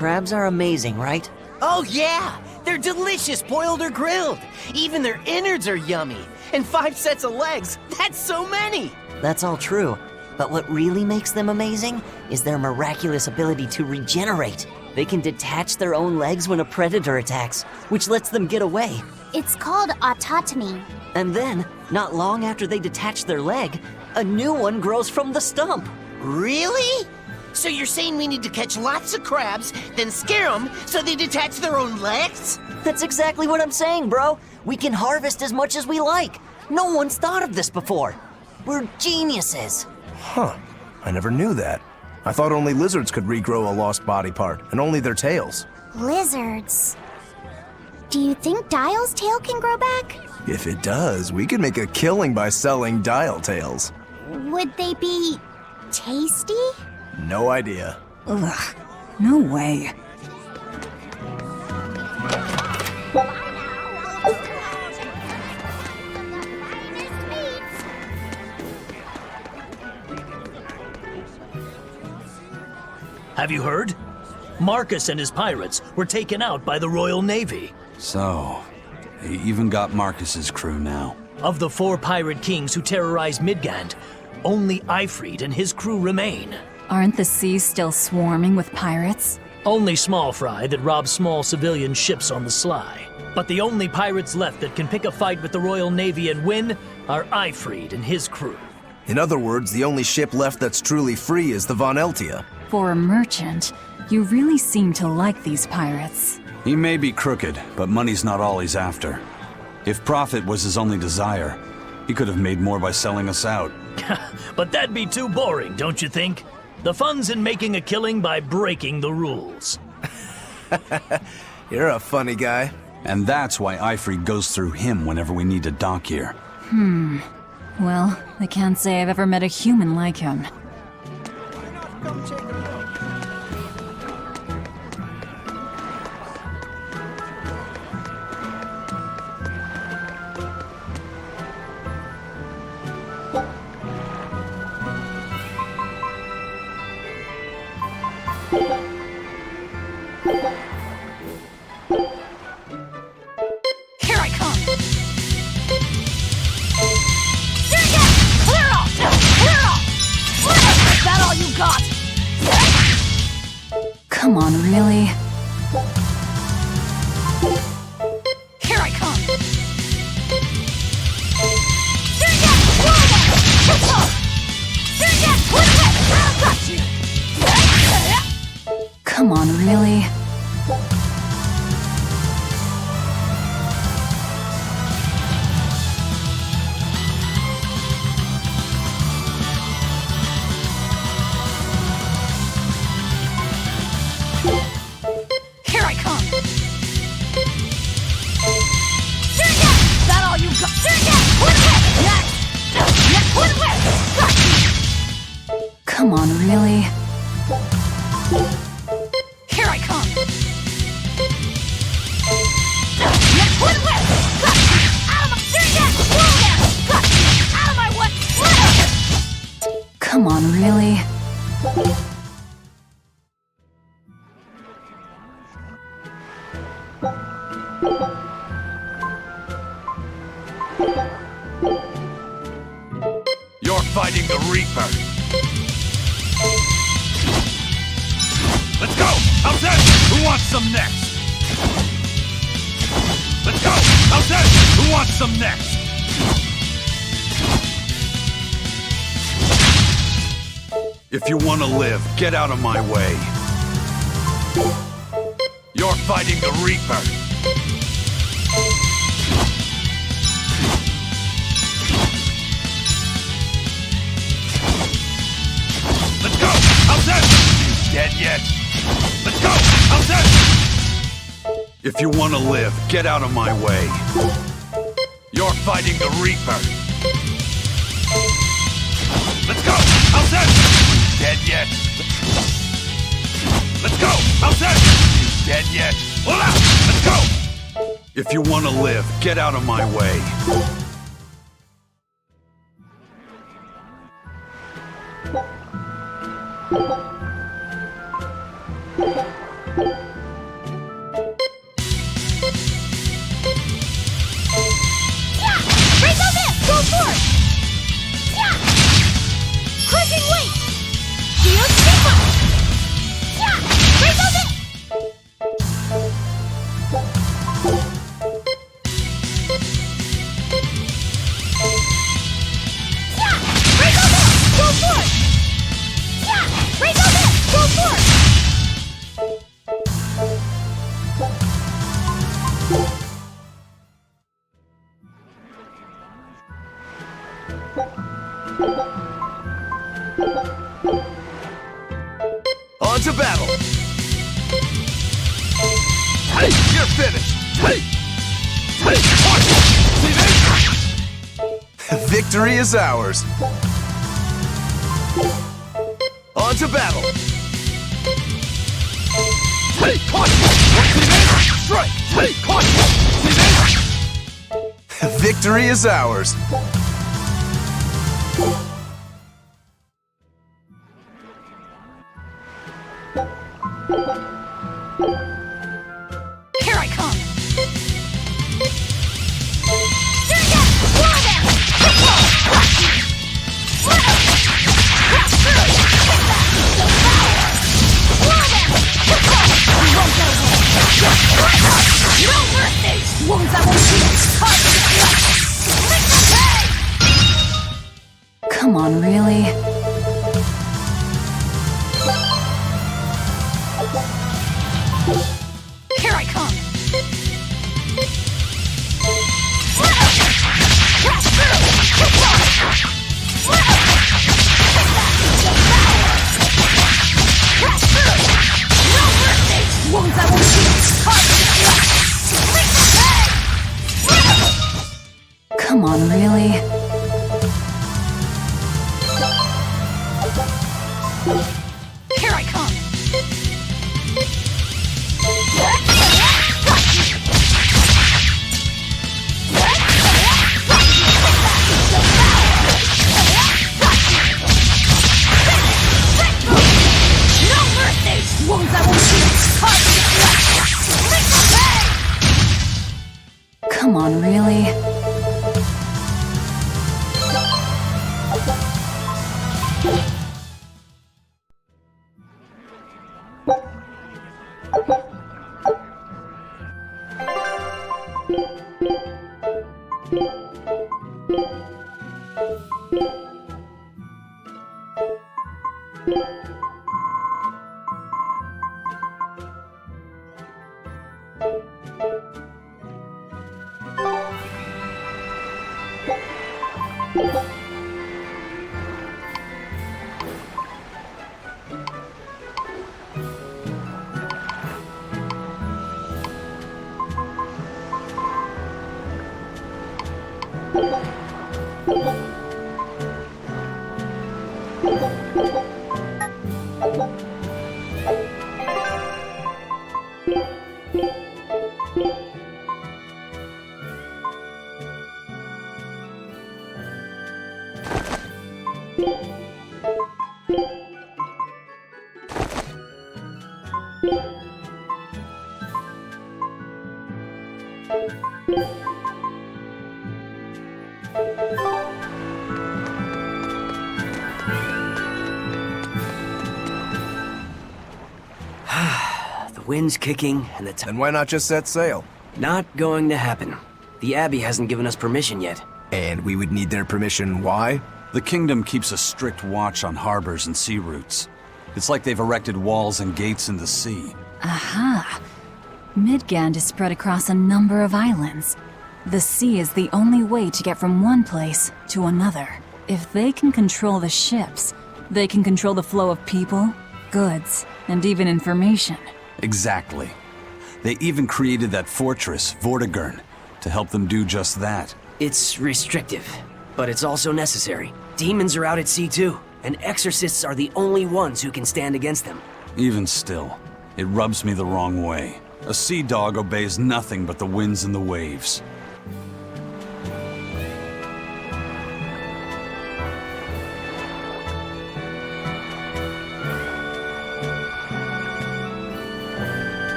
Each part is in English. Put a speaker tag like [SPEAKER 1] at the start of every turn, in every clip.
[SPEAKER 1] Crabs are amazing, right?
[SPEAKER 2] Oh yeah! They're delicious boiled or grilled. Even their innards are yummy. And 5 sets of legs, that's so many!
[SPEAKER 1] That's all true. But what really makes them amazing is their miraculous ability to regenerate. They can detach their own legs when a predator attacks, which lets them get away.
[SPEAKER 3] It's called autotomy.
[SPEAKER 1] And then, not long after they detach their leg, a new one grows from the stump.
[SPEAKER 2] Really? So you're saying we need to catch lots of crabs, then scare them so they detach their own legs?
[SPEAKER 1] That's exactly what I'm saying, bro. We can harvest as much as we like. No one's thought of this before. We're geniuses.
[SPEAKER 4] Huh. I never knew that. I thought only lizards could regrow a lost body part, and only their tails.
[SPEAKER 3] Lizards. Do you think Dial's tail can grow back?
[SPEAKER 4] If it does, we could make a killing by selling dial tails.
[SPEAKER 3] Would they be tasty?
[SPEAKER 4] No idea.
[SPEAKER 5] Ugh, no way.
[SPEAKER 6] Have you heard? Marcus and his pirates were taken out by the Royal Navy.
[SPEAKER 7] So, he even got Marcus's crew now.
[SPEAKER 6] Of the 4 pirate kings who terrorized Midgand, only Ifrid and his crew remain.
[SPEAKER 5] Aren't the seas still swarming with pirates?
[SPEAKER 6] Only small fry that rob small civilian ships on the sly. But the only pirates left that can pick a fight with the Royal Navy and win are Ifrid and his crew.
[SPEAKER 4] In other words, the only ship left that's truly free is the Von Eltia.
[SPEAKER 5] For a merchant, you really seem to like these pirates.
[SPEAKER 7] He may be crooked, but money's not all he's after. If profit was his only desire, he could have made more by selling us out.
[SPEAKER 6] But that'd be too boring, don't you think? The fun's in making a killing by breaking the rules.
[SPEAKER 4] You're a funny guy.
[SPEAKER 7] And that's why Ifrid goes through him whenever we need to dock here.
[SPEAKER 5] Well, I can't say I've ever met a human like him.
[SPEAKER 3] Here I come! Clear off! Clear off! Is that all you got?
[SPEAKER 5] Come on, really?
[SPEAKER 3] Here I come! Got you!
[SPEAKER 5] Come on, really?
[SPEAKER 3] Here I come! Is that all you got? Next!
[SPEAKER 5] Come on, really?
[SPEAKER 3] Here I come! Out of my way!
[SPEAKER 5] Come on, really?
[SPEAKER 7] You're fighting the Reaper.
[SPEAKER 8] Let's go! How's that? Who wants some next? Let's go! How's that? Who wants some next?
[SPEAKER 7] If you want to live, get out of my way. You're fighting the Reaper.
[SPEAKER 8] Let's go! How's that? You dead yet? Let's go! How's that?
[SPEAKER 7] If you want to live, get out of my way. You're fighting the Reaper.
[SPEAKER 8] Let's go! How's that? You dead yet? Let's go! How's that? You dead yet? Hola! Let's go!
[SPEAKER 7] If you want to live, get out of my way.
[SPEAKER 8] On to battle! Hey, you're finished! Hey! Hey! Watch! See this?
[SPEAKER 4] Victory is ours.
[SPEAKER 8] On to battle! Hey, caution! See this? Strike! Hey, caution! See this?
[SPEAKER 4] Victory is ours.
[SPEAKER 5] Here I come! Come on, really? Here I come! Come on, really? Here I come! Come on, really?
[SPEAKER 2] The wind's kicking, and the
[SPEAKER 4] Then why not just set sail?
[SPEAKER 2] Not going to happen. The Abbey hasn't given us permission yet.
[SPEAKER 4] And we would need their permission. Why?
[SPEAKER 7] The kingdom keeps a strict watch on harbors and sea routes. It's like they've erected walls and gates in the sea.
[SPEAKER 5] Aha! Midgand is spread across a number of islands. The sea is the only way to get from one place to another. If they can control the ships, they can control the flow of people, goods, and even information.
[SPEAKER 7] Exactly. They even created that fortress, Vortigern, to help them do just that.
[SPEAKER 2] It's restrictive, but it's also necessary. Demons are out at sea too, and exorcists are the only ones who can stand against them.
[SPEAKER 7] Even still, it rubs me the wrong way. A sea dog obeys nothing but the winds and the waves.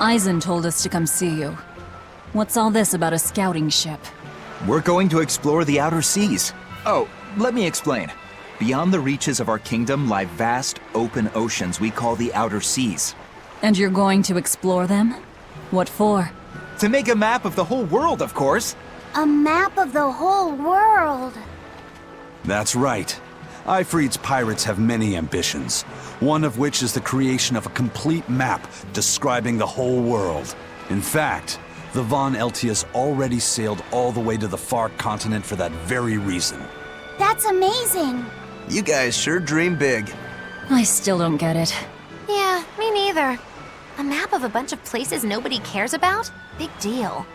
[SPEAKER 5] Eisen told us to come see you. What's all this about a scouting ship?
[SPEAKER 9] We're going to explore the outer seas. Oh, let me explain. Beyond the reaches of our kingdom lie vast, open oceans we call the outer seas.
[SPEAKER 5] And you're going to explore them? What for?
[SPEAKER 9] To make a map of the whole world, of course.
[SPEAKER 3] A map of the whole world.
[SPEAKER 7] That's right. Ifrit's pirates have many ambitions, one of which is the creation of a complete map describing the whole world. In fact, the Von Eltius already sailed all the way to the far continent for that very reason.
[SPEAKER 3] That's amazing.
[SPEAKER 4] You guys sure dream big.
[SPEAKER 5] I still don't get it.
[SPEAKER 3] Yeah, me neither.
[SPEAKER 10] A map of a bunch of places nobody cares about? Big deal.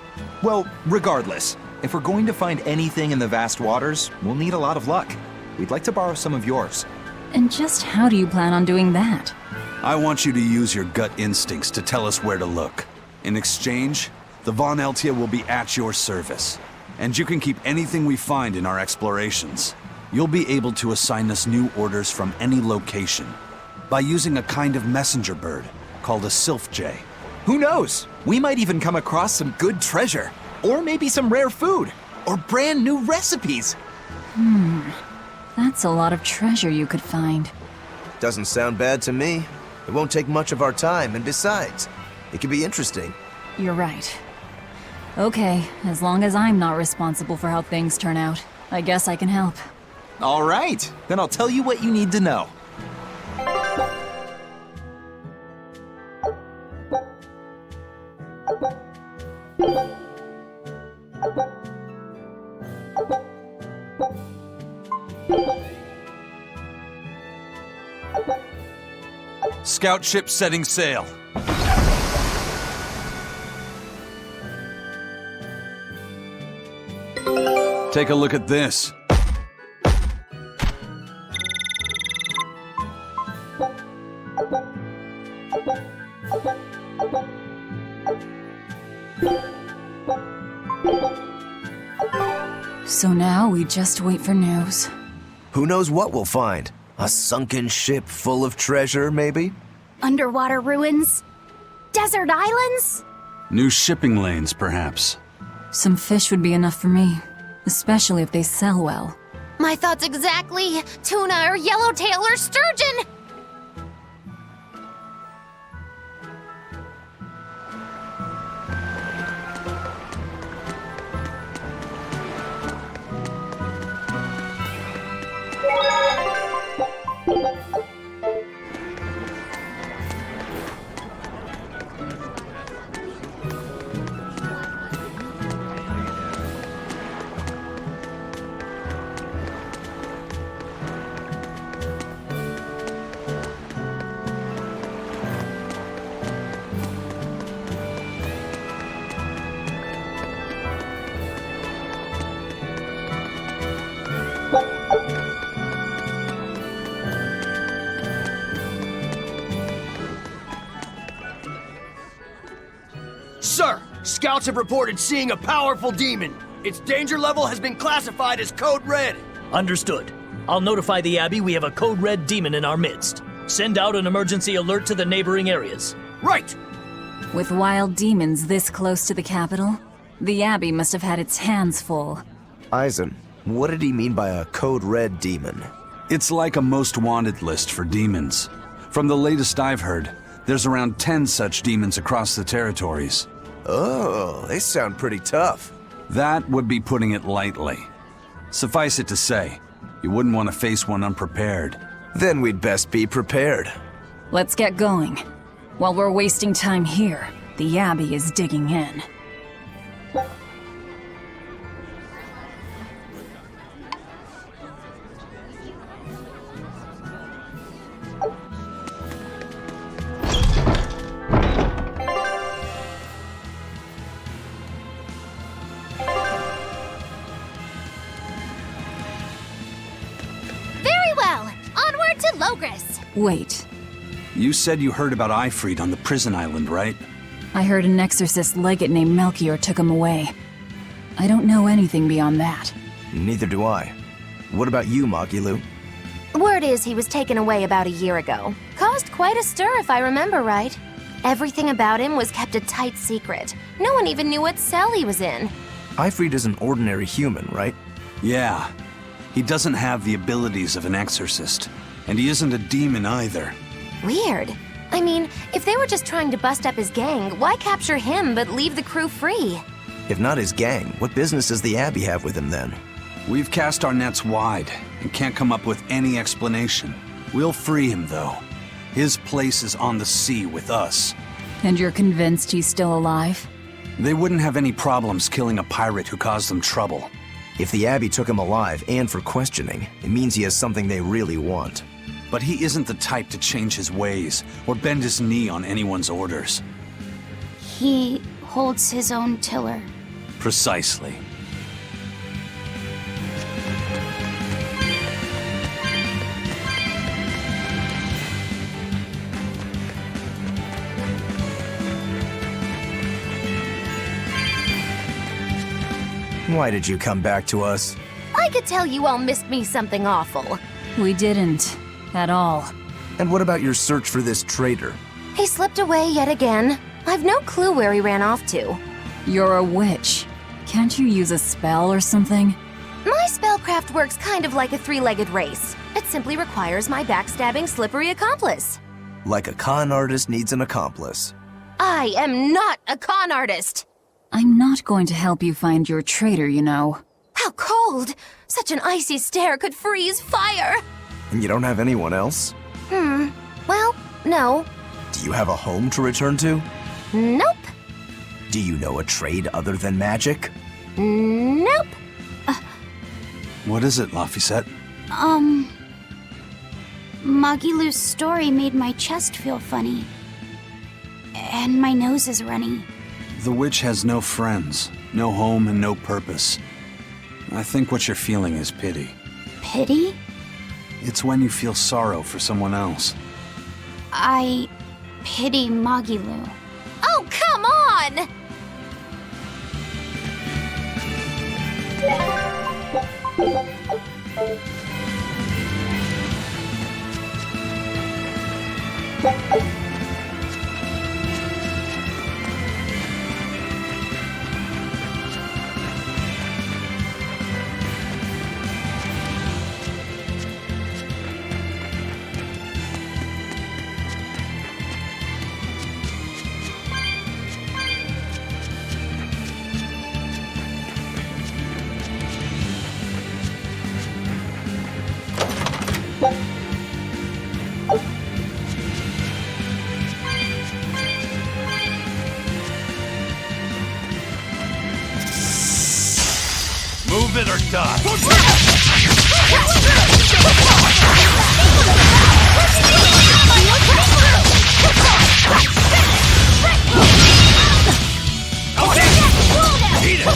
[SPEAKER 9] Well, regardless, if we're going to find anything in the vast waters, we'll need a lot of luck. We'd like to borrow some of yours.
[SPEAKER 5] And just how do you plan on doing that?
[SPEAKER 7] I want you to use your gut instincts to tell us where to look. In exchange, the Von Eltia will be at your service. And you can keep anything we find in our explorations. You'll be able to assign us new orders from any location by using a kind of messenger bird called a sylph jay.
[SPEAKER 9] Who knows? We might even come across some good treasure. Or maybe some rare food. Or brand new recipes.
[SPEAKER 5] That's a lot of treasure you could find.
[SPEAKER 4] Doesn't sound bad to me. It won't take much of our time, and besides, it could be interesting.
[SPEAKER 5] You're right. Okay, as long as I'm not responsible for how things turn out, I guess I can help.
[SPEAKER 9] All right, then I'll tell you what you need to know.
[SPEAKER 7] Scout ship setting sail. Take a look at this.
[SPEAKER 5] So now we just wait for news.
[SPEAKER 4] Who knows what we'll find? A sunken ship full of treasure, maybe?
[SPEAKER 3] Underwater ruins? Desert islands?
[SPEAKER 7] New shipping lanes, perhaps.
[SPEAKER 5] Some fish would be enough for me, especially if they sell well.
[SPEAKER 10] My thoughts exactly. Tuna or yellowtail or sturgeon.
[SPEAKER 8] Sir, scouts have reported seeing a powerful demon. Its danger level has been classified as Code Red.
[SPEAKER 6] Understood. I'll notify the Abbey we have a Code Red demon in our midst. Send out an emergency alert to the neighboring areas.
[SPEAKER 8] Right!
[SPEAKER 5] With wild demons this close to the capital, the Abbey must have had its hands full.
[SPEAKER 4] Eisen, what did he mean by a Code Red demon?
[SPEAKER 7] It's like a most wanted list for demons. From the latest I've heard, there's around 10 such demons across the territories.
[SPEAKER 4] Oh, they sound pretty tough.
[SPEAKER 7] That would be putting it lightly. Suffice it to say, you wouldn't want to face one unprepared.
[SPEAKER 4] Then we'd best be prepared.
[SPEAKER 5] Let's get going. While we're wasting time here, the Abbey is digging in.
[SPEAKER 10] Very well. Onward to Logris.
[SPEAKER 5] Wait,
[SPEAKER 7] You said you heard about Ifrit on the prison island, right?
[SPEAKER 5] I heard an exorcist legate named Melchior took him away. I don't know anything beyond that.
[SPEAKER 4] Neither do I. What about you, Magilu?
[SPEAKER 10] Word is he was taken away about a year ago. Caused quite a stir, if I remember right. Everything about him was kept a tight secret. No one even knew what cell he was in.
[SPEAKER 4] Ifrit is an ordinary human, right?
[SPEAKER 7] Yeah. He doesn't have the abilities of an exorcist. And he isn't a demon either.
[SPEAKER 10] Weird. I mean, if they were just trying to bust up his gang, why capture him but leave the crew free?
[SPEAKER 4] If not his gang, what business does the Abbey have with him then?
[SPEAKER 7] We've cast our nets wide and can't come up with any explanation. We'll free him, though. His place is on the sea with us.
[SPEAKER 5] And you're convinced he's still alive?
[SPEAKER 7] They wouldn't have any problems killing a pirate who caused them trouble.
[SPEAKER 4] If the Abbey took him alive and for questioning, it means he has something they really want.
[SPEAKER 7] but he isn't the type to change his ways or bend his knee on anyone's orders.
[SPEAKER 3] He holds his own tiller.
[SPEAKER 7] Precisely.
[SPEAKER 4] Why did you come back to us?
[SPEAKER 10] I could tell you all missed me something awful.
[SPEAKER 5] We didn't. At all.
[SPEAKER 4] And what about your search for this traitor?
[SPEAKER 10] He slipped away yet again. I've no clue where he ran off to.
[SPEAKER 5] You're a witch. Can't you use a spell or something?
[SPEAKER 10] My spellcraft works kind of like a three-legged race. It simply requires my backstabbing, slippery accomplice.
[SPEAKER 4] Like a con artist needs an accomplice.
[SPEAKER 10] I am not a con artist!
[SPEAKER 5] I'm not going to help you find your traitor, you know.
[SPEAKER 10] How cold! Such an icy stare could freeze fire!
[SPEAKER 4] And you don't have anyone else?
[SPEAKER 10] Well, no.
[SPEAKER 4] Do you have a home to return to?
[SPEAKER 10] Nope.
[SPEAKER 4] Do you know a trade other than magic?
[SPEAKER 10] Nope.
[SPEAKER 7] What is it, Laphicet?
[SPEAKER 3] Magilou's story made my chest feel funny. And my nose is runny.
[SPEAKER 7] The witch has no friends, no home, and no purpose. I think what you're feeling is pity.
[SPEAKER 3] Pity?
[SPEAKER 7] It's when you feel sorrow for someone else.
[SPEAKER 3] I pity Magilou.
[SPEAKER 10] Oh, come on!
[SPEAKER 8] Move it or die. Eat it!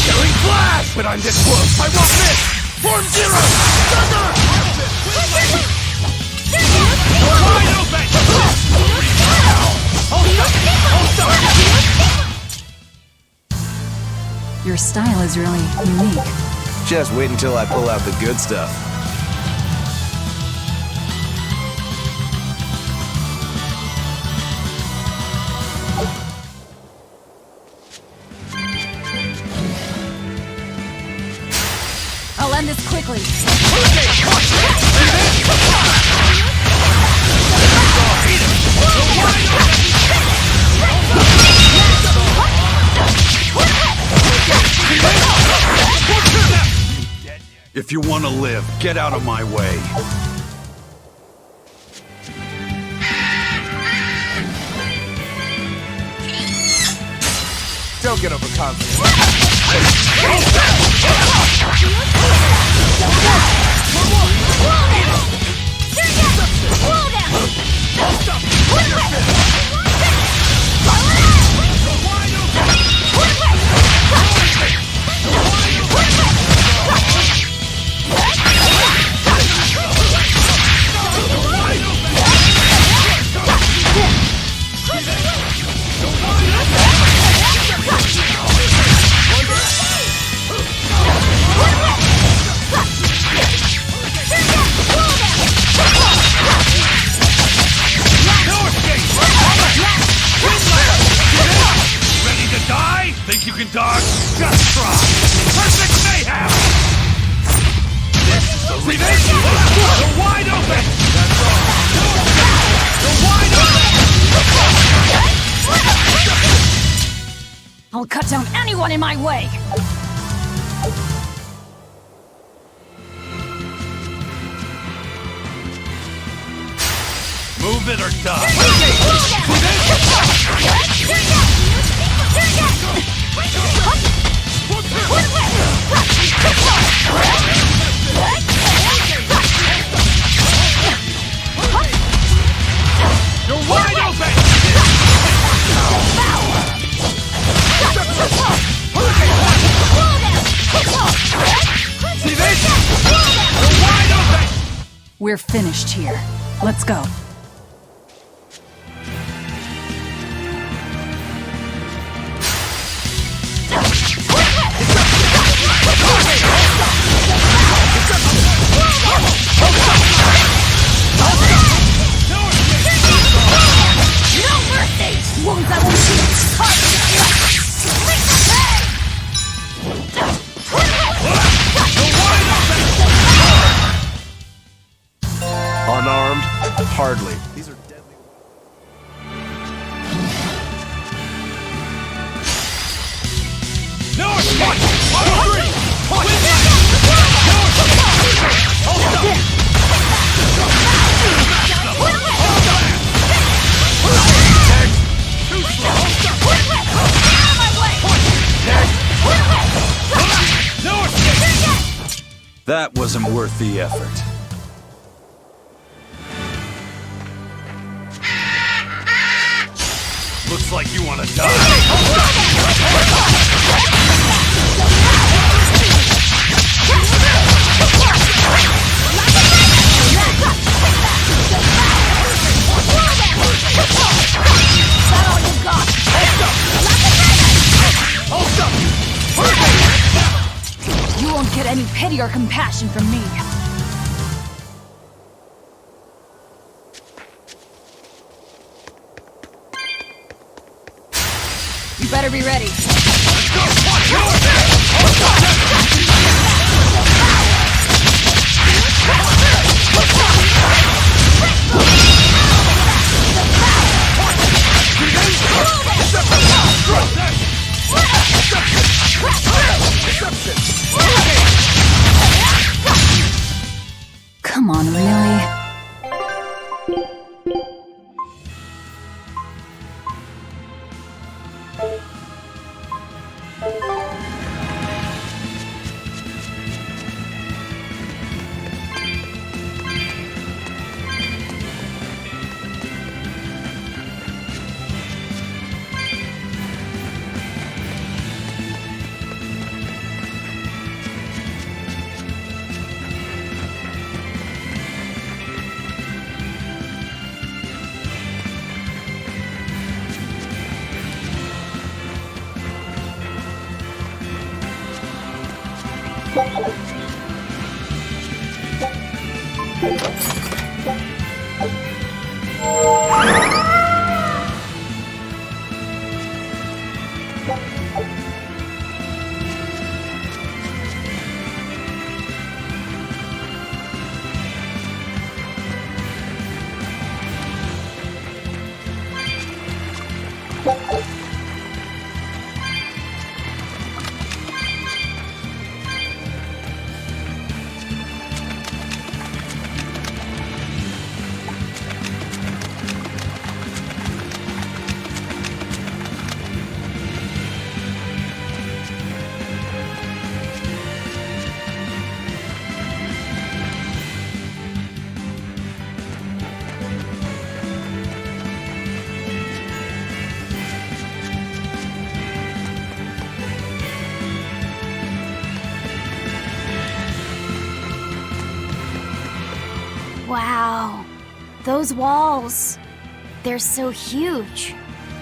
[SPEAKER 8] Killing flash! But I'm this close! I want this! Form zero! Thunder! Wide open!
[SPEAKER 5] Your style is really unique.
[SPEAKER 4] Just wait until I pull out the good stuff.
[SPEAKER 5] I'll end this quickly.
[SPEAKER 7] If you want to live, get out of my way.
[SPEAKER 4] Don't get overconfident.
[SPEAKER 8] Think you can dodge? Just try! Perfect mayhem! This is the revenge! You're wide open! That's all! You're wide open!
[SPEAKER 5] I'll cut down anyone in my way!
[SPEAKER 8] Move it or die! You're wide open! See this? You're wide open!
[SPEAKER 5] We're finished here. Let's go.
[SPEAKER 4] Unarmed? Hardly. These are deadly.
[SPEAKER 8] North! One! 1, 3!
[SPEAKER 7] That wasn't worth the effort.
[SPEAKER 8] Looks like you want to die.
[SPEAKER 5] You won't get any pity or compassion from me. You better be ready. Come on, really?
[SPEAKER 3] Wow. Those walls. They're so huge.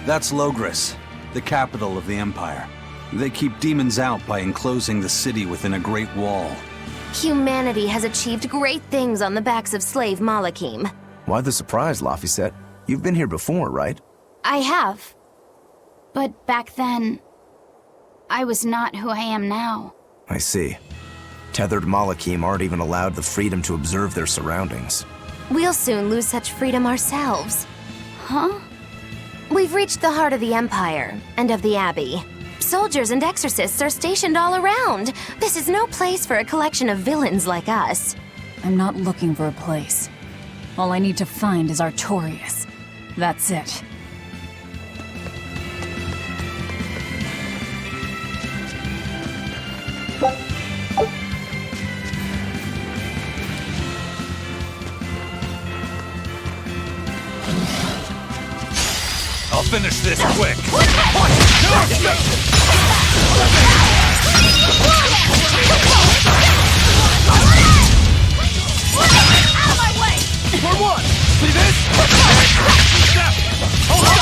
[SPEAKER 7] That's Logris, the capital of the Empire. They keep demons out by enclosing the city within a great wall.
[SPEAKER 10] Humanity has achieved great things on the backs of slave Malakim.
[SPEAKER 4] Why the surprise, Laphicet? You've been here before, right?
[SPEAKER 3] I have. But back then, I was not who I am now.
[SPEAKER 4] I see. Tethered Malakim aren't even allowed the freedom to observe their surroundings.
[SPEAKER 10] We'll soon lose such freedom ourselves.
[SPEAKER 3] Huh?
[SPEAKER 10] We've reached the heart of the Empire and of the Abbey. Soldiers and exorcists are stationed all around. This is no place for a collection of villains like us.
[SPEAKER 5] I'm not looking for a place. All I need to find is Artorias. That's it.
[SPEAKER 8] finish this quick!
[SPEAKER 3] Out of my way!
[SPEAKER 8] For one! See this? Step! Hold on!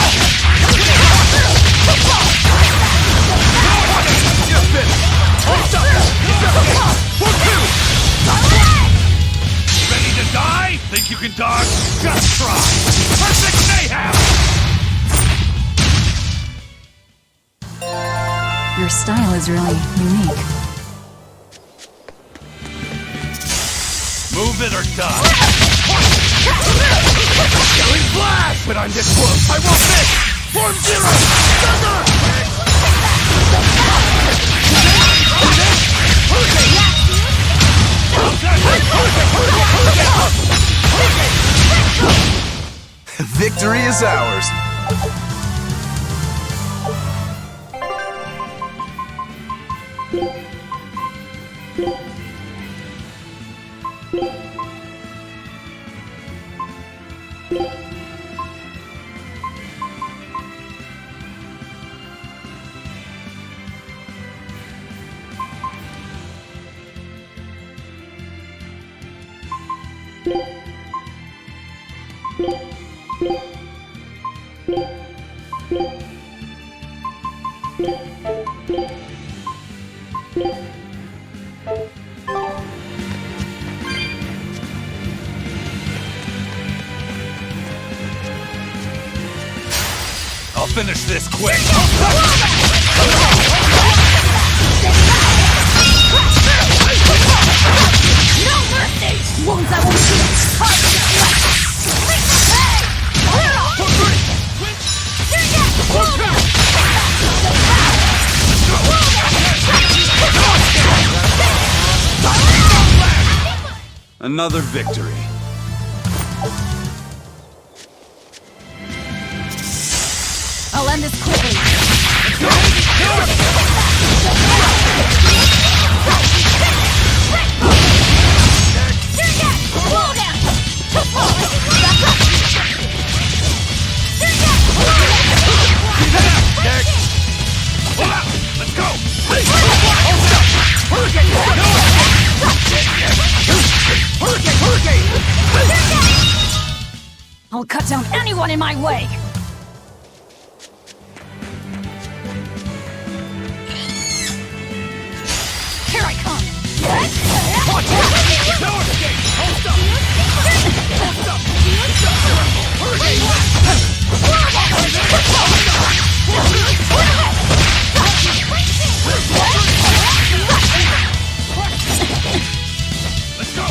[SPEAKER 8] You're finished! Hold up! For two! Ready to die? Think you can dodge? Just try! Perfect mayhem!
[SPEAKER 5] Your style is really unique.
[SPEAKER 8] Move it or die! Killing flash! But I'm this close, I won't miss! Form zero! Thunder!
[SPEAKER 4] Victory is ours.
[SPEAKER 8] I'll finish this quick!
[SPEAKER 3] No mercy! Wounds I won't heal! Hard to deflect! Make the pay! Clear off!
[SPEAKER 7] Another victory.
[SPEAKER 3] I'll end this quickly!
[SPEAKER 8] Let's go!
[SPEAKER 3] I'll cut down anyone in my way! Here I come!
[SPEAKER 8] No escape! Hold up! Hold up! Let's go!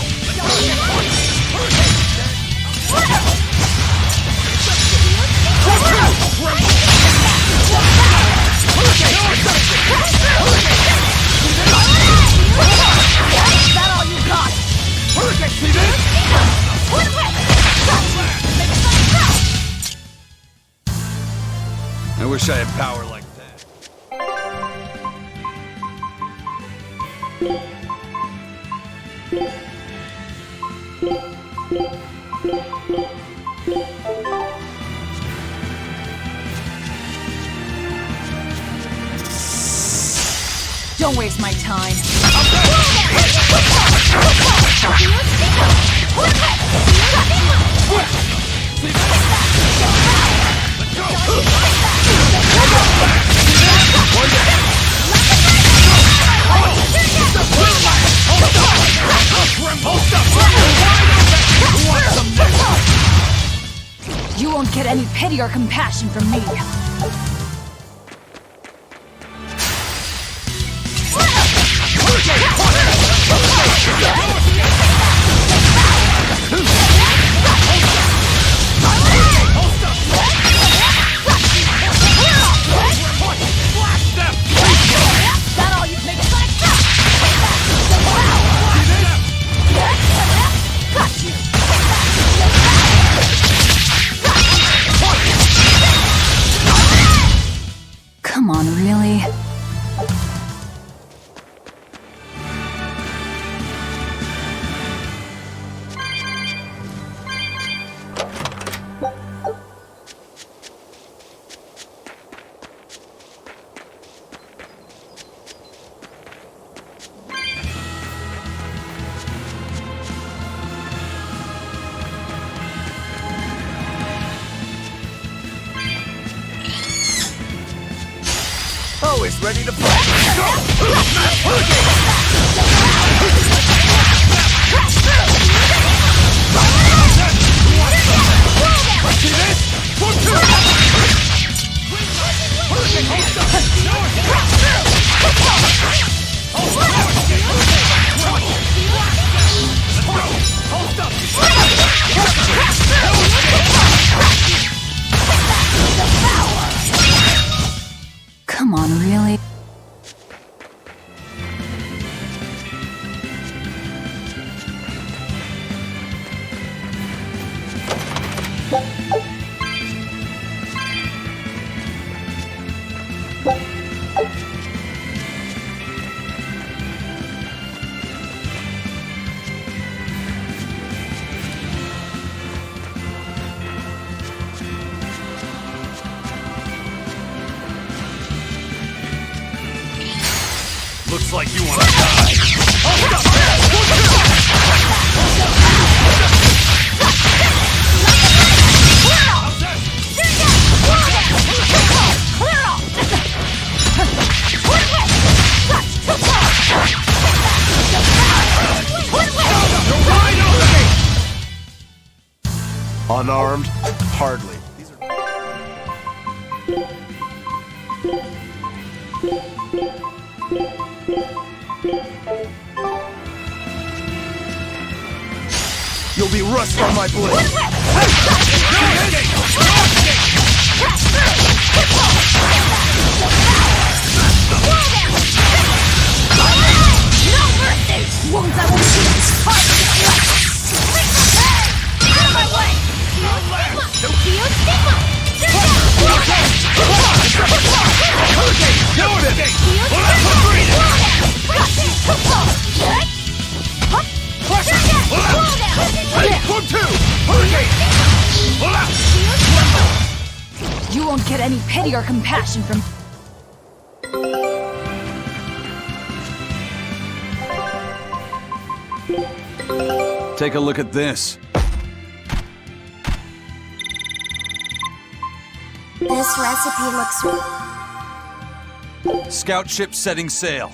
[SPEAKER 3] Is that all you got?
[SPEAKER 8] See this?
[SPEAKER 7] I wish I had power like that.
[SPEAKER 5] Don't waste my time. You won't get any pity or compassion from me.
[SPEAKER 4] always ready to fight.
[SPEAKER 8] See this? 1, 2!
[SPEAKER 5] Come on, really?
[SPEAKER 8] Looks like you want to die.
[SPEAKER 4] Unarmed? Hardly. You'll be rust on my blade.
[SPEAKER 5] You won't get any pity or compassion from...
[SPEAKER 7] Take a look at this.
[SPEAKER 10] This recipe looks...
[SPEAKER 7] Scout ship setting sail.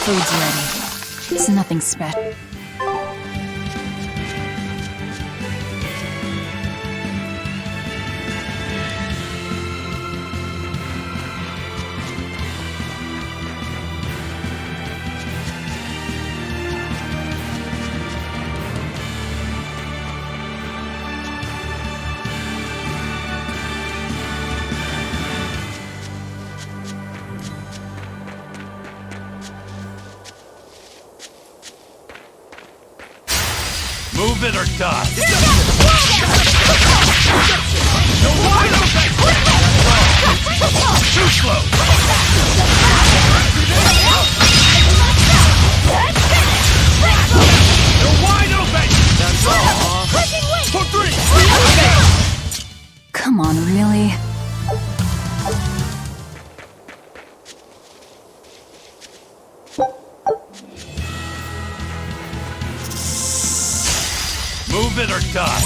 [SPEAKER 5] Food's ready. It's nothing special.
[SPEAKER 8] Move it or die. Too slow. You're wide open. That's all. For 3.
[SPEAKER 5] Come on, really?
[SPEAKER 8] Move it or die.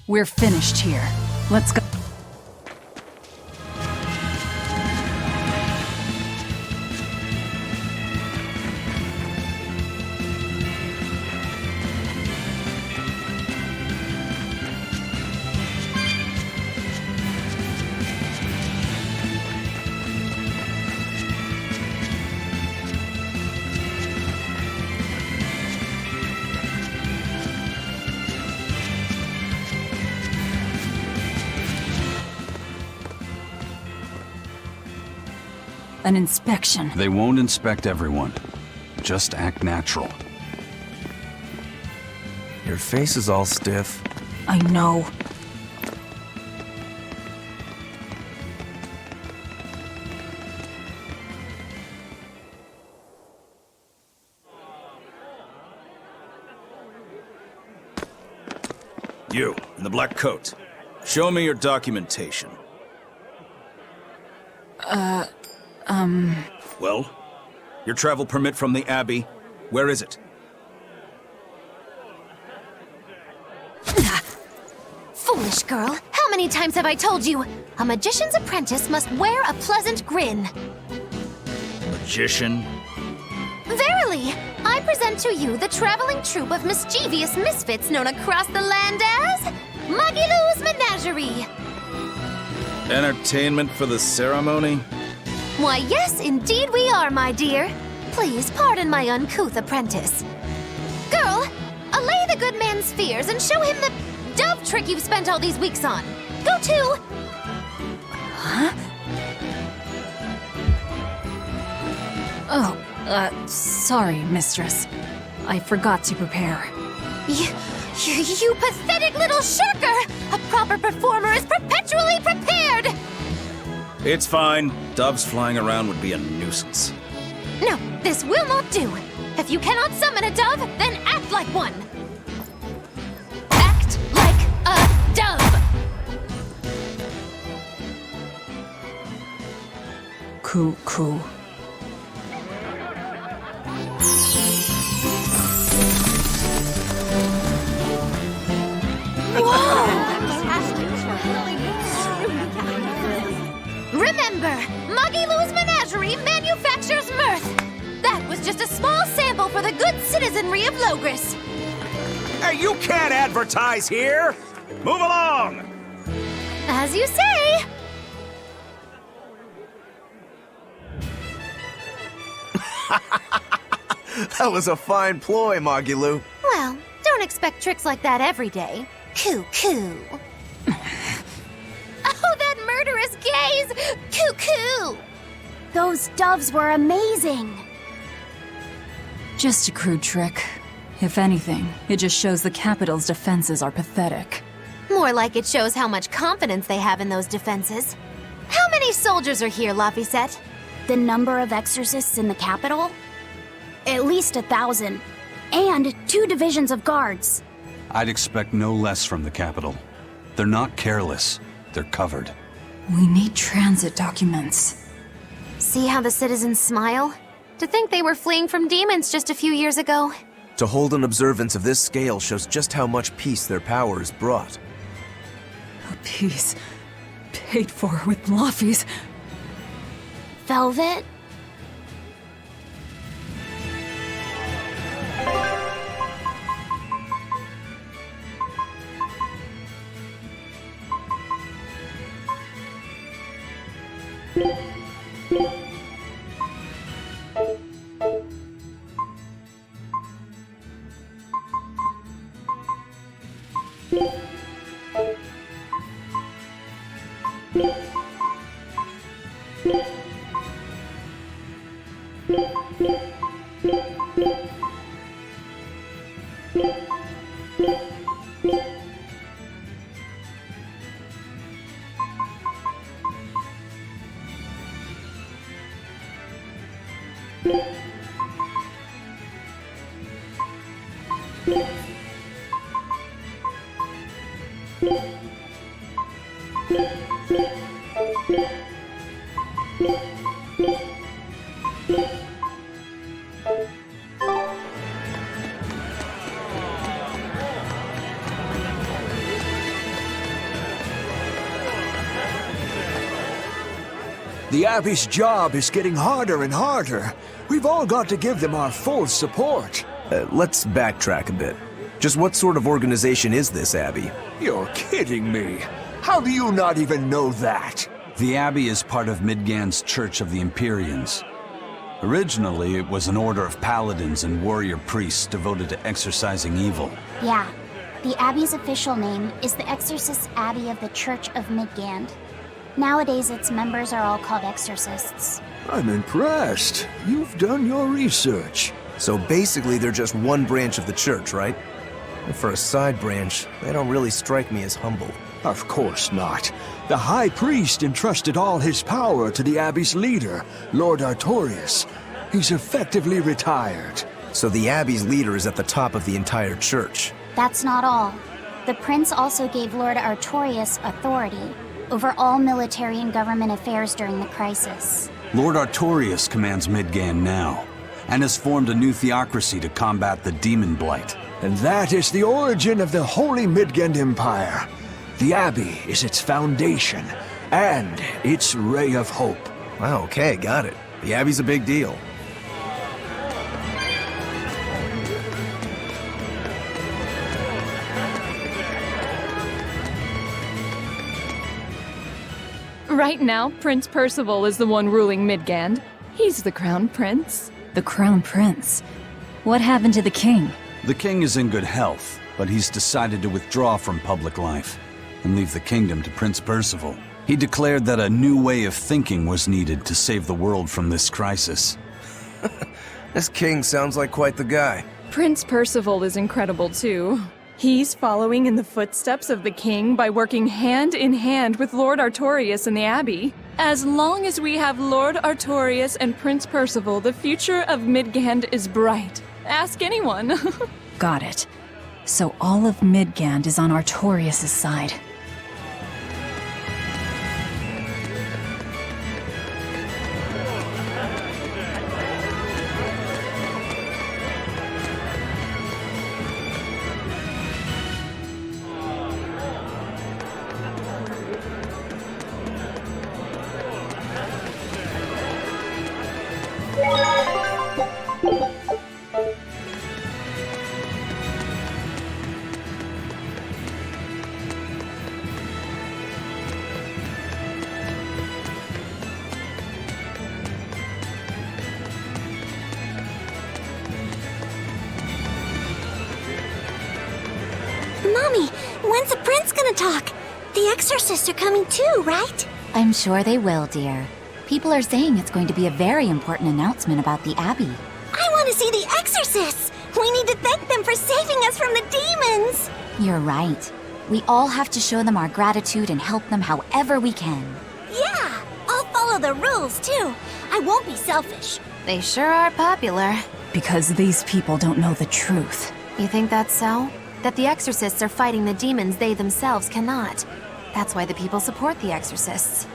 [SPEAKER 5] We're finished here. Let's go. An inspection.
[SPEAKER 7] They won't inspect everyone. Just act natural.
[SPEAKER 4] Your face is all stiff.
[SPEAKER 5] I know.
[SPEAKER 11] You, in the black coat. Show me your documentation. Well? Your travel permit from the Abbey? Where is it?
[SPEAKER 10] Foolish girl, how many times have I told you? A magician's apprentice must wear a pleasant grin.
[SPEAKER 11] Magician?
[SPEAKER 10] Verily, I present to you the traveling troupe of mischievous misfits known across the land as Magilou's Menagerie.
[SPEAKER 11] Entertainment for the ceremony?
[SPEAKER 10] Why, yes, indeed we are, my dear. Please pardon my uncouth apprentice. Girl, allay the good man's fears and show him the dove trick you've spent all these weeks on. Go to...
[SPEAKER 5] Huh? Oh, sorry, mistress. I forgot to prepare.
[SPEAKER 10] You pathetic little shirker! A proper performer is perpetually prepared!
[SPEAKER 11] It's fine. Doves flying around would be a nuisance.
[SPEAKER 10] No, this will not do. If you cannot summon a dove, then act like one. Act like a dove!
[SPEAKER 5] Cool.
[SPEAKER 10] Remember, Magilou's Menagerie manufactures mirth. That was just a small sample for the good citizenry of Logris.
[SPEAKER 4] Hey, you can't advertise here! Move along!
[SPEAKER 10] As you say.
[SPEAKER 4] That was a fine ploy, Magilou.
[SPEAKER 10] Well, don't expect tricks like that every day. Coo. Oh, that murderous gaze! Coo.
[SPEAKER 3] Those doves were amazing.
[SPEAKER 5] Just a crude trick. If anything, it just shows the capital's defenses are pathetic.
[SPEAKER 10] More like it shows how much confidence they have in those defenses. How many soldiers are here, Laphicette?
[SPEAKER 3] The number of exorcists in the capital? At least 1,000. And 2 divisions of guards.
[SPEAKER 7] I'd expect no less from the capital. They're not careless. They're covered.
[SPEAKER 5] We need transit documents.
[SPEAKER 10] See how the citizens smile? To think they were fleeing from demons just a few years ago.
[SPEAKER 4] To hold an observance of this scale shows just how much peace their power has brought.
[SPEAKER 5] A piece paid for with Laffy's.
[SPEAKER 3] Velvet?
[SPEAKER 12] The Abbey's job is getting harder and harder. We've all got to give them our full support.
[SPEAKER 4] Let's backtrack a bit. Just what sort of organization is this Abbey?
[SPEAKER 12] You're kidding me. How do you not even know that?
[SPEAKER 7] The Abbey is part of Midgand's Church of the Empyreans. Originally, it was an order of paladins and warrior priests devoted to exorcising evil.
[SPEAKER 3] Yeah. The Abbey's official name is the Exorcist Abbey of the Church of Midgand. Nowadays, its members are all called exorcists.
[SPEAKER 12] I'm impressed. You've done your research.
[SPEAKER 4] So basically, they're just one branch of the church, right? And for a side branch, they don't really strike me as humble.
[SPEAKER 12] Of course not. The High Priest entrusted all his power to the Abbey's leader, Lord Artorius. He's effectively retired.
[SPEAKER 4] So the Abbey's leader is at the top of the entire church.
[SPEAKER 3] That's not all. The prince also gave Lord Artorius authority over all military and government affairs during the crisis.
[SPEAKER 7] Lord Artorius commands Midgand now, and has formed a new theocracy to combat the demon blight.
[SPEAKER 12] And that is the origin of the Holy Midgand Empire. The Abbey is its foundation, and its ray of hope.
[SPEAKER 4] Wow, okay, got it. The Abbey's a big deal.
[SPEAKER 13] Right now, Prince Percival is the one ruling Midgand. He's the crown prince.
[SPEAKER 5] The crown prince? What happened to the king?
[SPEAKER 7] The king is in good health, but he's decided to withdraw from public life and leave the kingdom to Prince Percival. He declared that a new way of thinking was needed to save the world from this crisis.
[SPEAKER 4] This king sounds like quite the guy.
[SPEAKER 13] Prince Percival is incredible too. He's following in the footsteps of the king by working hand in hand with Lord Artorius and the Abbey. As long as we have Lord Artorius and Prince Percival, the future of Midgand is bright. Ask anyone.
[SPEAKER 5] Got it. So all of Midgand is on Artorius' side.
[SPEAKER 14] Mommy, when's the prince gonna talk? The exorcists are coming too, right?
[SPEAKER 10] I'm sure they will, dear. People are saying it's going to be a very important announcement about the Abbey.
[SPEAKER 14] I want to see the exorcists! We need to thank them for saving us from the demons!
[SPEAKER 10] You're right. We all have to show them our gratitude and help them however we can.
[SPEAKER 14] Yeah! I'll follow the rules, too. I won't be selfish.
[SPEAKER 10] They sure are popular.
[SPEAKER 5] Because these people don't know the truth.
[SPEAKER 10] You think that's so? That the exorcists are fighting the demons they themselves cannot. That's why the people support the exorcists.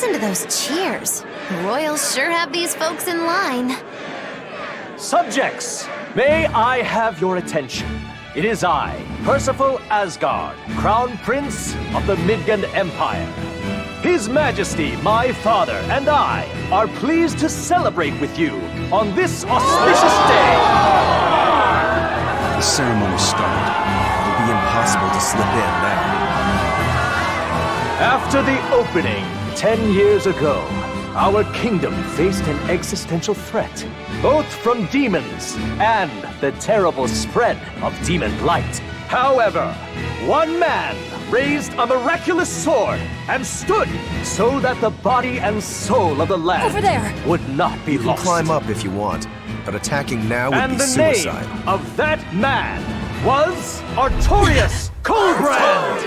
[SPEAKER 10] Listen to those cheers. The royals sure have these folks in line.
[SPEAKER 15] Subjects, may I have your attention? It is I, Percival Asgard, Crown Prince of the Midgard Empire. His Majesty, my father, and I are pleased to celebrate with you on this auspicious day.
[SPEAKER 4] The ceremony started. It'll be impossible to slip in now.
[SPEAKER 15] After the opening 10 years ago, our kingdom faced an existential threat, both from demons and the terrible spread of demon blight. However, one man raised a miraculous sword and stood so that the body and soul of the land
[SPEAKER 5] Over there.
[SPEAKER 15] would not be
[SPEAKER 4] You can
[SPEAKER 15] lost.
[SPEAKER 4] climb up if you want, but attacking now would
[SPEAKER 15] And
[SPEAKER 4] be
[SPEAKER 15] the
[SPEAKER 4] suicide.
[SPEAKER 15] name of that man was Artorius Coldbrand!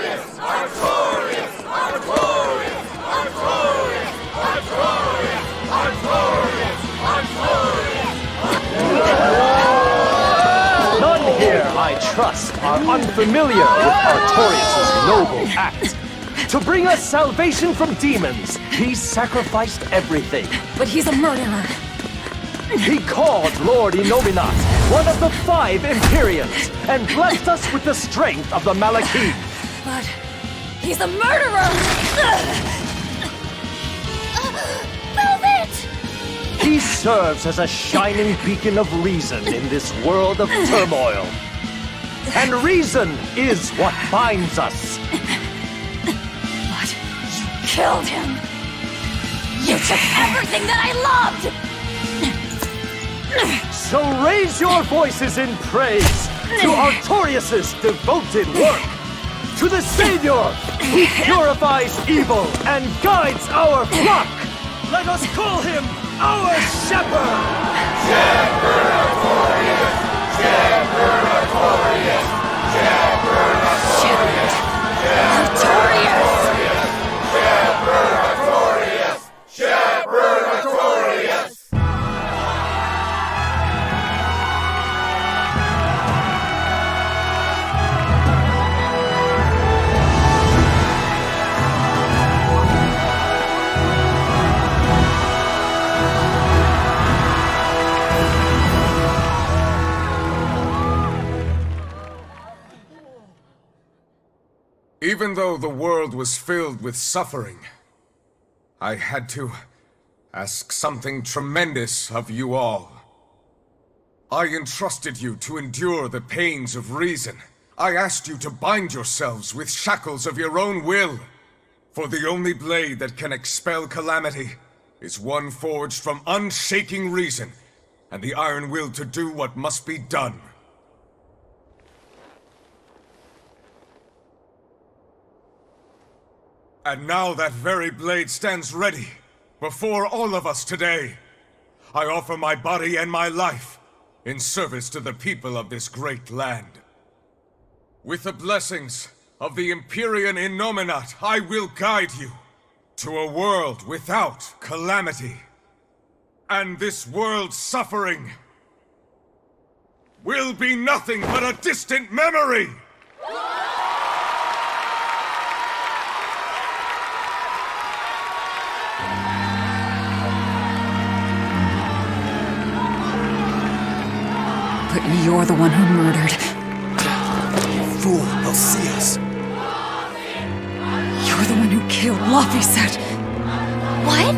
[SPEAKER 15] None here, I trust, are unfamiliar with Artorius' noble act. To bring us salvation from demons, he sacrificed everything.
[SPEAKER 5] But he's a murderer.
[SPEAKER 15] He called Lord Innominat one of the 5 Empyreans and blessed us with the strength of the Malachim.
[SPEAKER 5] But he's a murderer!
[SPEAKER 10] Velvet!
[SPEAKER 15] He serves as a shining beacon of reason in this world of turmoil. And reason is what binds us.
[SPEAKER 5] But you killed him! You took everything that I loved!
[SPEAKER 15] So raise your voices in praise to Artorius' devoted work, to the Savior who purifies evil and guides our flock. Let us call him our Shepherd! Shepherd Artorius! Shepherd Artorius! Shepherd Artorius! Artorius! Shepherd Artorius! Shepherd Artorius!
[SPEAKER 8] Even though the world was filled with suffering, I had to ask something tremendous of you all. I entrusted you to endure the pains of reason. I asked you to bind yourselves with shackles of your own will. For the only blade that can expel calamity is one forged from unshaking reason and the iron will to do what must be done. And now that very blade stands ready before all of us today. I offer my body and my life in service to the people of this great land. With the blessings of the Empyrean Innominat, I will guide you to a world without calamity. And this world's suffering will be nothing but a distant memory!
[SPEAKER 5] But you're the one who murdered.
[SPEAKER 4] Fool, they'll see us.
[SPEAKER 5] You're the one who killed Laphicet.
[SPEAKER 10] What?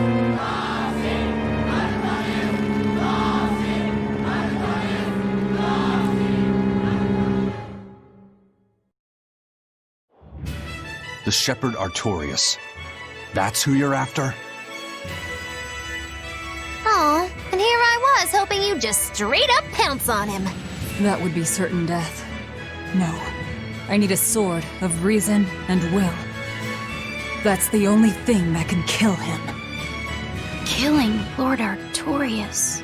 [SPEAKER 7] The Shepherd Artorius. That's who you're after?
[SPEAKER 10] Oh, and here I was hoping you'd just straight up pounce on him.
[SPEAKER 5] That would be certain death. No. I need a sword of reason and will. That's the only thing that can kill him.
[SPEAKER 3] Killing Lord Artorius.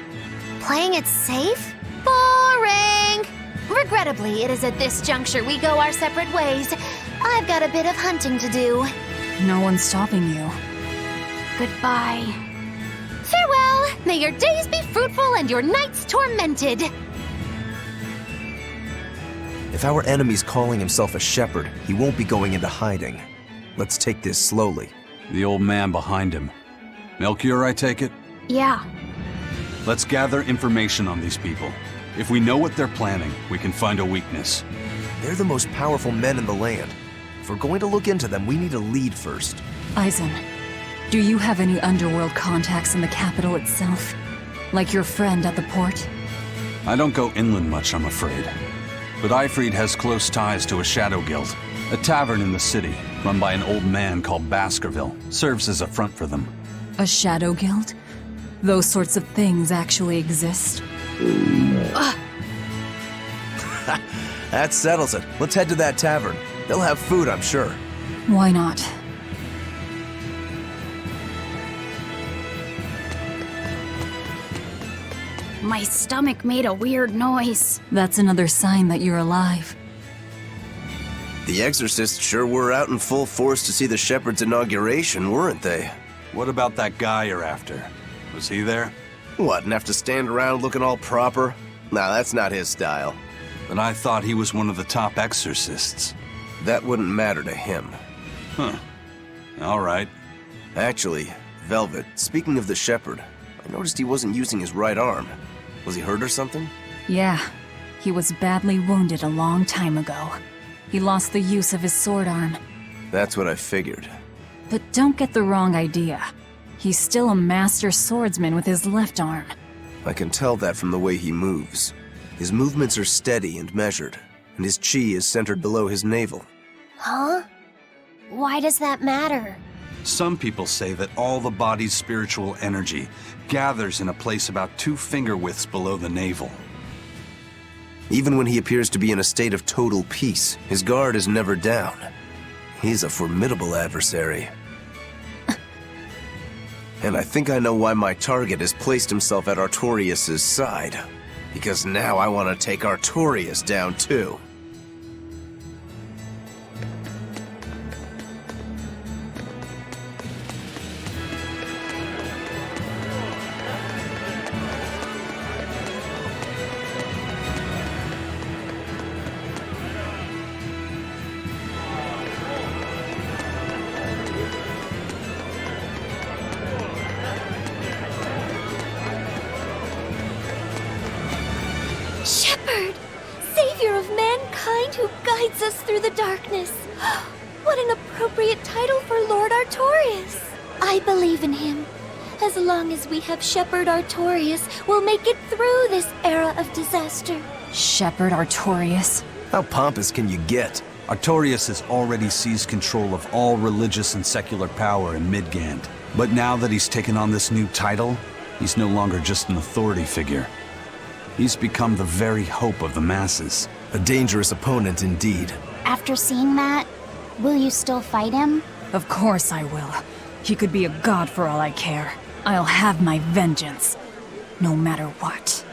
[SPEAKER 10] Playing it safe? Boring! Regrettably, it is at this juncture we go our separate ways. I've got a bit of hunting to do.
[SPEAKER 5] No one's stopping you.
[SPEAKER 3] Goodbye.
[SPEAKER 10] Farewell! May your days be fruitful and your nights tormented!
[SPEAKER 4] If our enemy's calling himself a shepherd, he won't be going into hiding. Let's take this slowly.
[SPEAKER 7] The old man behind him. Melchior, I take it?
[SPEAKER 3] Yeah.
[SPEAKER 7] Let's gather information on these people. If we know what they're planning, we can find a weakness.
[SPEAKER 4] They're the most powerful men in the land. If we're going to look into them, we need a lead first.
[SPEAKER 5] Eisen, do you have any underworld contacts in the capital itself? Like your friend at the port?
[SPEAKER 7] I don't go inland much, I'm afraid. But Eifried has close ties to a shadow guild. A tavern in the city, run by an old man called Baskerville, serves as a front for them.
[SPEAKER 5] A shadow guild? Those sorts of things actually exist?
[SPEAKER 4] That settles it. Let's head to that tavern. They'll have food, I'm sure.
[SPEAKER 5] Why not?
[SPEAKER 3] My stomach made a weird noise.
[SPEAKER 5] That's another sign that you're alive.
[SPEAKER 4] The exorcists sure were out in full force to see the shepherd's inauguration, weren't they?
[SPEAKER 7] What about that guy you're after? Was he there?
[SPEAKER 4] What, and have to stand around looking all proper? Nah, that's not his style.
[SPEAKER 7] But I thought he was one of the top exorcists.
[SPEAKER 4] That wouldn't matter to him.
[SPEAKER 7] Huh. All right.
[SPEAKER 4] Actually, Velvet, speaking of the shepherd, I noticed he wasn't using his right arm. Was he hurt or something?
[SPEAKER 5] Yeah. He was badly wounded a long time ago. He lost the use of his sword arm.
[SPEAKER 4] That's what I figured.
[SPEAKER 5] But don't get the wrong idea. He's still a master swordsman with his left arm.
[SPEAKER 4] I can tell that from the way he moves. His movements are steady and measured, and his chi is centered below his navel.
[SPEAKER 14] Huh? Why does that matter?
[SPEAKER 7] Some people say that all the body's spiritual energy gathers in a place about 2 finger widths below the navel.
[SPEAKER 4] Even when he appears to be in a state of total peace, his guard is never down. He's a formidable adversary. And I think I know why my target has placed himself at Artorias' side. Because now I want to take Artorias down too.
[SPEAKER 14] Shepherd! Savior of mankind who guides us through the darkness. What an appropriate title for Lord Artorias. I believe in him. As long as we have Shepherd Artorias, we'll make it through this era of disaster.
[SPEAKER 5] Shepherd Artorias?
[SPEAKER 4] How pompous can you get?
[SPEAKER 7] Artorias has already seized control of all religious and secular power in Midgand. But now that he's taken on this new title, he's no longer just an authority figure. He's become the very hope of the masses.
[SPEAKER 4] A dangerous opponent indeed.
[SPEAKER 3] After seeing that, will you still fight him?
[SPEAKER 5] Of course I will. He could be a god for all I care. I'll have my vengeance. No matter what.